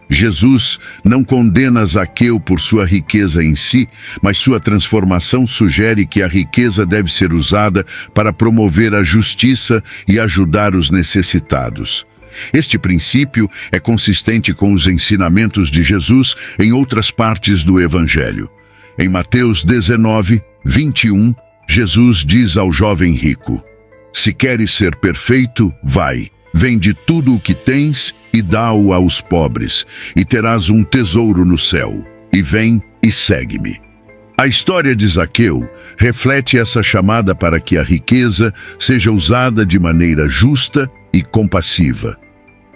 Jesus não condena Zaqueu por sua riqueza em si, mas sua transformação sugere que a riqueza deve ser usada para promover a justiça e ajudar os necessitados. Este princípio é consistente com os ensinamentos de Jesus em outras partes do Evangelho. Em Mateus 19:21, Jesus diz ao jovem rico: "Se queres ser perfeito, vai, vende tudo o que tens e dá-o aos pobres, e terás um tesouro no céu. E vem e segue-me." A história de Zaqueu reflete essa chamada para que a riqueza seja usada de maneira justa e compassiva.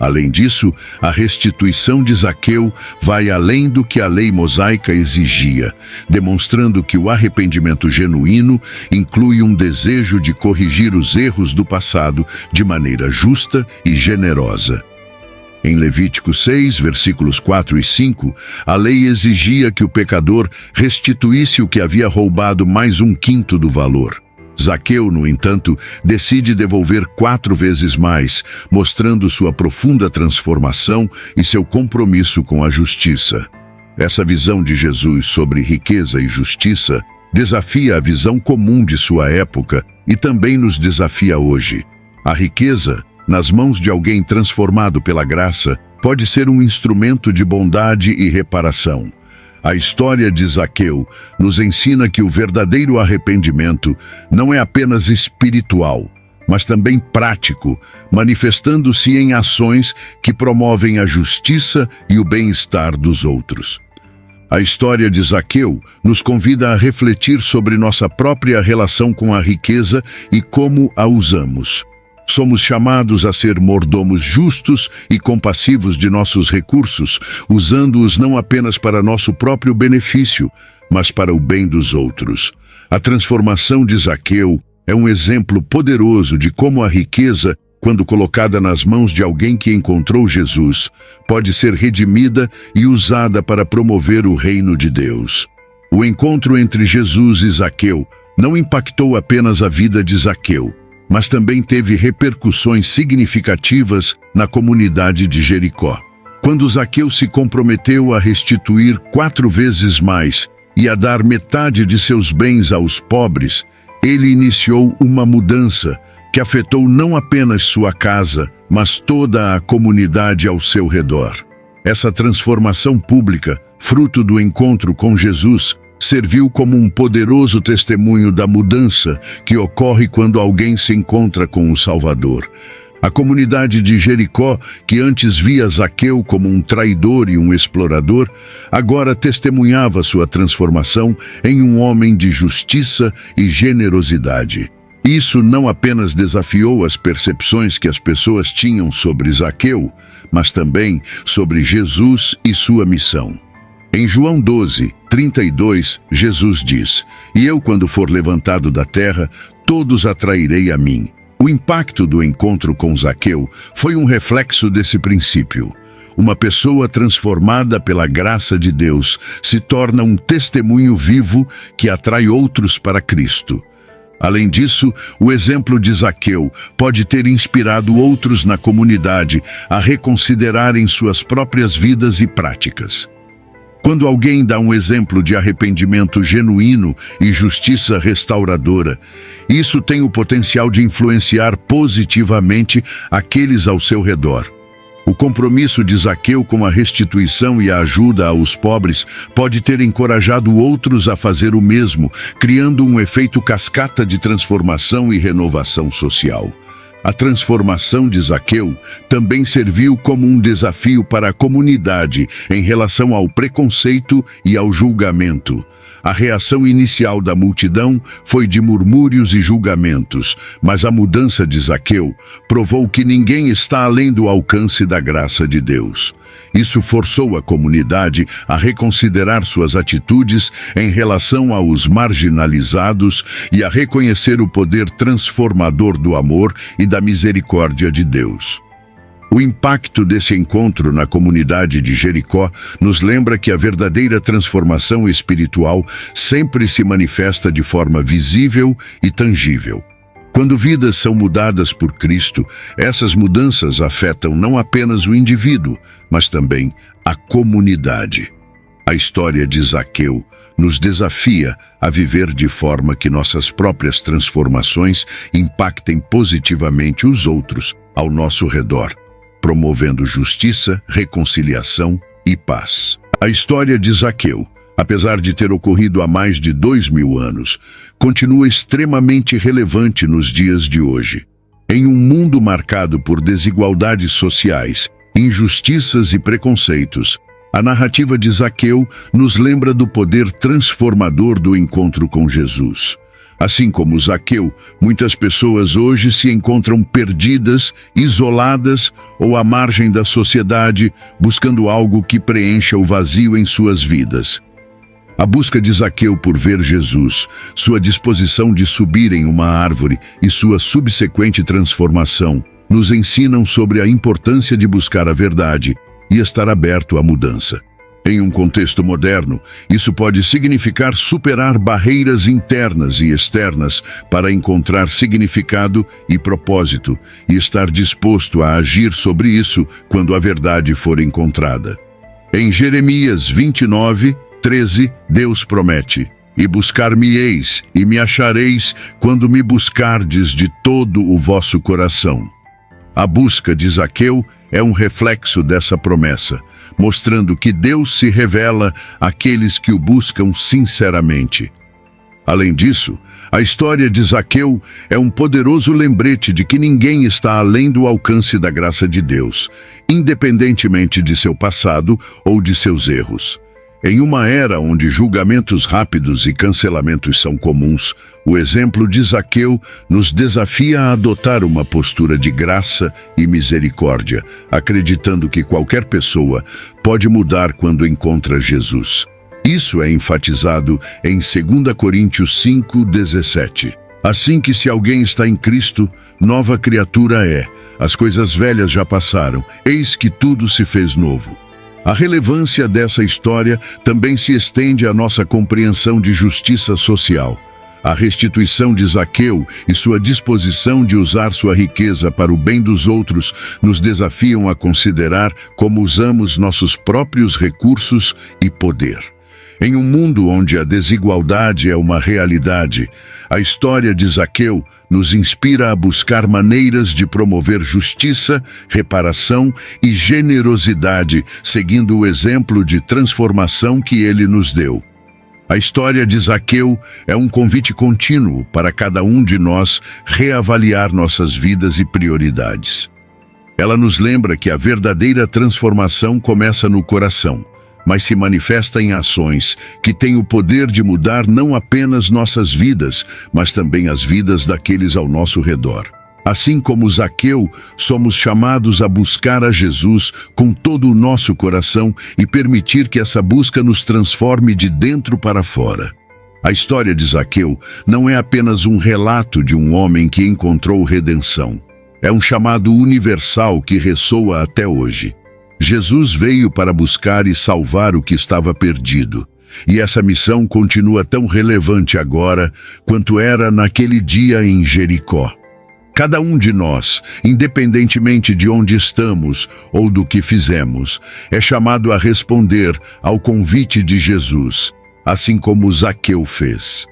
Além disso, a restituição de Zaqueu vai além do que a lei mosaica exigia, demonstrando que o arrependimento genuíno inclui um desejo de corrigir os erros do passado de maneira justa e generosa. Em Levítico 6, versículos 4 e 5, a lei exigia que o pecador restituísse o que havia roubado mais 1/5 do valor. Zaqueu, no entanto, decide devolver 4 vezes mais, mostrando sua profunda transformação e seu compromisso com a justiça. Essa visão de Jesus sobre riqueza e justiça desafia a visão comum de sua época e também nos desafia hoje. A riqueza, nas mãos de alguém transformado pela graça, pode ser um instrumento de bondade e reparação. A história de Zaqueu nos ensina que o verdadeiro arrependimento não é apenas espiritual, mas também prático, manifestando-se em ações que promovem a justiça e o bem-estar dos outros. A história de Zaqueu nos convida a refletir sobre nossa própria relação com a riqueza e como a usamos. Somos chamados a ser mordomos justos e compassivos de nossos recursos, usando-os não apenas para nosso próprio benefício, mas para o bem dos outros. A transformação de Zaqueu é um exemplo poderoso de como a riqueza, quando colocada nas mãos de alguém que encontrou Jesus, pode ser redimida e usada para promover o reino de Deus. O encontro entre Jesus e Zaqueu não impactou apenas a vida de Zaqueu, mas também teve repercussões significativas na comunidade de Jericó. Quando Zaqueu se comprometeu a restituir 4 vezes mais e a dar metade de seus bens aos pobres, ele iniciou uma mudança que afetou não apenas sua casa, mas toda a comunidade ao seu redor. Essa transformação pública, fruto do encontro com Jesus, serviu como um poderoso testemunho da mudança que ocorre quando alguém se encontra com o Salvador. A comunidade de Jericó, que antes via Zaqueu como um traidor e um explorador, agora testemunhava sua transformação em um homem de justiça e generosidade. Isso não apenas desafiou as percepções que as pessoas tinham sobre Zaqueu, mas também sobre Jesus e sua missão. Em João 12, 32, Jesus diz: "E eu, quando for levantado da terra, todos atrairei a mim." O impacto do encontro com Zaqueu foi um reflexo desse princípio. Uma pessoa transformada pela graça de Deus se torna um testemunho vivo que atrai outros para Cristo. Além disso, o exemplo de Zaqueu pode ter inspirado outros na comunidade a reconsiderarem suas próprias vidas e práticas. Quando alguém dá um exemplo de arrependimento genuíno e justiça restauradora, isso tem o potencial de influenciar positivamente aqueles ao seu redor. O compromisso de Zaqueu com a restituição e a ajuda aos pobres pode ter encorajado outros a fazer o mesmo, criando um efeito cascata de transformação e renovação social. A transformação de Zaqueu também serviu como um desafio para a comunidade em relação ao preconceito e ao julgamento. A reação inicial da multidão foi de murmúrios e julgamentos, mas a mudança de Zaqueu provou que ninguém está além do alcance da graça de Deus. Isso forçou a comunidade a reconsiderar suas atitudes em relação aos marginalizados e a reconhecer o poder transformador do amor e da misericórdia de Deus. O impacto desse encontro na comunidade de Jericó nos lembra que a verdadeira transformação espiritual sempre se manifesta de forma visível e tangível. Quando vidas são mudadas por Cristo, essas mudanças afetam não apenas o indivíduo, mas também a comunidade. A história de Zaqueu nos desafia a viver de forma que nossas próprias transformações impactem positivamente os outros ao nosso redor, promovendo justiça, reconciliação e paz. A história de Zaqueu, apesar de ter ocorrido há mais de 2000 anos, continua extremamente relevante nos dias de hoje. Em um mundo marcado por desigualdades sociais, injustiças e preconceitos, a narrativa de Zaqueu nos lembra do poder transformador do encontro com Jesus. Assim como Zaqueu, muitas pessoas hoje se encontram perdidas, isoladas ou à margem da sociedade, buscando algo que preencha o vazio em suas vidas. A busca de Zaqueu por ver Jesus, sua disposição de subir em uma árvore e sua subsequente transformação nos ensinam sobre a importância de buscar a verdade e estar aberto à mudança. Em um contexto moderno, isso pode significar superar barreiras internas e externas para encontrar significado e propósito e estar disposto a agir sobre isso quando a verdade for encontrada. Em Jeremias 29:13, Deus promete: "E buscar-me-eis, e me achareis, quando me buscardes de todo o vosso coração." A busca de Zaqueu é um reflexo dessa promessa, mostrando que Deus se revela àqueles que o buscam sinceramente. Além disso, a história de Zaqueu é um poderoso lembrete de que ninguém está além do alcance da graça de Deus, independentemente de seu passado ou de seus erros. Em uma era onde julgamentos rápidos e cancelamentos são comuns, o exemplo de Zaqueu nos desafia a adotar uma postura de graça e misericórdia, acreditando que qualquer pessoa pode mudar quando encontra Jesus. Isso é enfatizado em 2 Coríntios 5:17. Assim que se alguém está em Cristo, nova criatura é. As coisas velhas já passaram, eis que tudo se fez novo. A relevância dessa história também se estende à nossa compreensão de justiça social. A restituição de Zaqueu e sua disposição de usar sua riqueza para o bem dos outros nos desafiam a considerar como usamos nossos próprios recursos e poder. Em um mundo onde a desigualdade é uma realidade, a história de Zaqueu nos inspira a buscar maneiras de promover justiça, reparação e generosidade, seguindo o exemplo de transformação que ele nos deu. A história de Zaqueu é um convite contínuo para cada um de nós reavaliar nossas vidas e prioridades. Ela nos lembra que a verdadeira transformação começa no coração, mas se manifesta em ações que têm o poder de mudar não apenas nossas vidas, mas também as vidas daqueles ao nosso redor. Assim como Zaqueu, somos chamados a buscar a Jesus com todo o nosso coração e permitir que essa busca nos transforme de dentro para fora. A história de Zaqueu não é apenas um relato de um homem que encontrou redenção. É um chamado universal que ressoa até hoje. Jesus veio para buscar e salvar o que estava perdido. E essa missão continua tão relevante agora quanto era naquele dia em Jericó. Cada um de nós, independentemente de onde estamos ou do que fizemos, é chamado a responder ao convite de Jesus, assim como Zaqueu fez.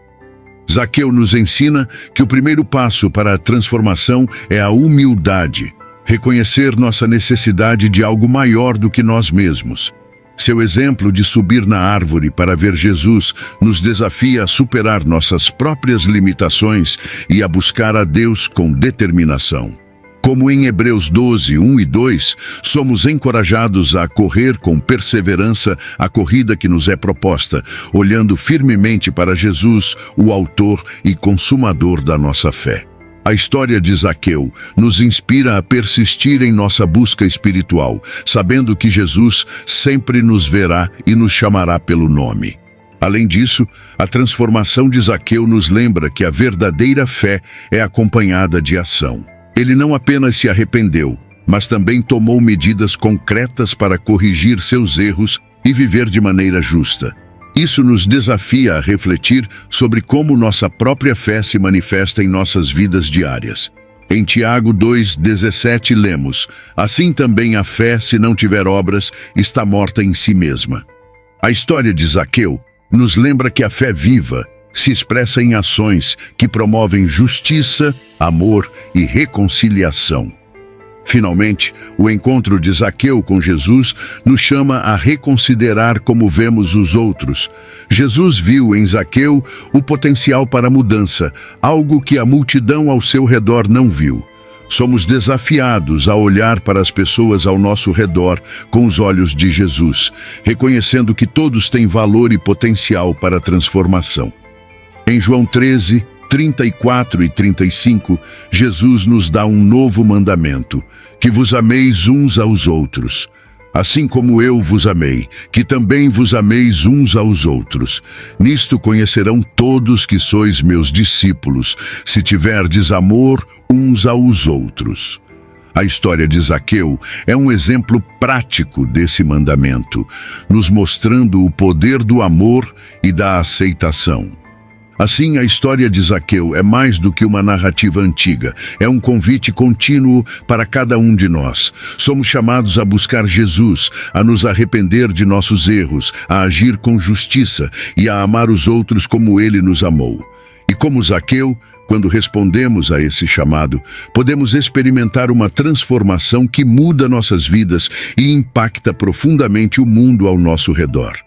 Zaqueu nos ensina que o primeiro passo para a transformação é a humildade. Reconhecer nossa necessidade de algo maior do que nós mesmos. Seu exemplo de subir na árvore para ver Jesus nos desafia a superar nossas próprias limitações e a buscar a Deus com determinação. Como em Hebreus 12:1 e 2, somos encorajados a correr com perseverança a corrida que nos é proposta, olhando firmemente para Jesus, o autor e consumador da nossa fé. A história de Zaqueu nos inspira a persistir em nossa busca espiritual, sabendo que Jesus sempre nos verá e nos chamará pelo nome. Além disso, a transformação de Zaqueu nos lembra que a verdadeira fé é acompanhada de ação. Ele não apenas se arrependeu, mas também tomou medidas concretas para corrigir seus erros e viver de maneira justa. Isso nos desafia a refletir sobre como nossa própria fé se manifesta em nossas vidas diárias. Em Tiago 2:17 lemos: "Assim também a fé, se não tiver obras, está morta em si mesma." A história de Zaqueu nos lembra que a fé viva se expressa em ações que promovem justiça, amor e reconciliação. Finalmente, o encontro de Zaqueu com Jesus nos chama a reconsiderar como vemos os outros. Jesus viu em Zaqueu o potencial para mudança, algo que a multidão ao seu redor não viu. Somos desafiados a olhar para as pessoas ao nosso redor com os olhos de Jesus, reconhecendo que todos têm valor e potencial para a transformação. Em João 13:34 e 35, Jesus nos dá um novo mandamento: que vos ameis uns aos outros. Assim como eu vos amei, que também vos ameis uns aos outros. Nisto conhecerão todos que sois meus discípulos, se tiverdes amor uns aos outros. A história de Zaqueu é um exemplo prático desse mandamento, nos mostrando o poder do amor e da aceitação. Assim, a história de Zaqueu é mais do que uma narrativa antiga, é um convite contínuo para cada um de nós. Somos chamados a buscar Jesus, a nos arrepender de nossos erros, a agir com justiça e a amar os outros como ele nos amou. E como Zaqueu, quando respondemos a esse chamado, podemos experimentar uma transformação que muda nossas vidas e impacta profundamente o mundo ao nosso redor.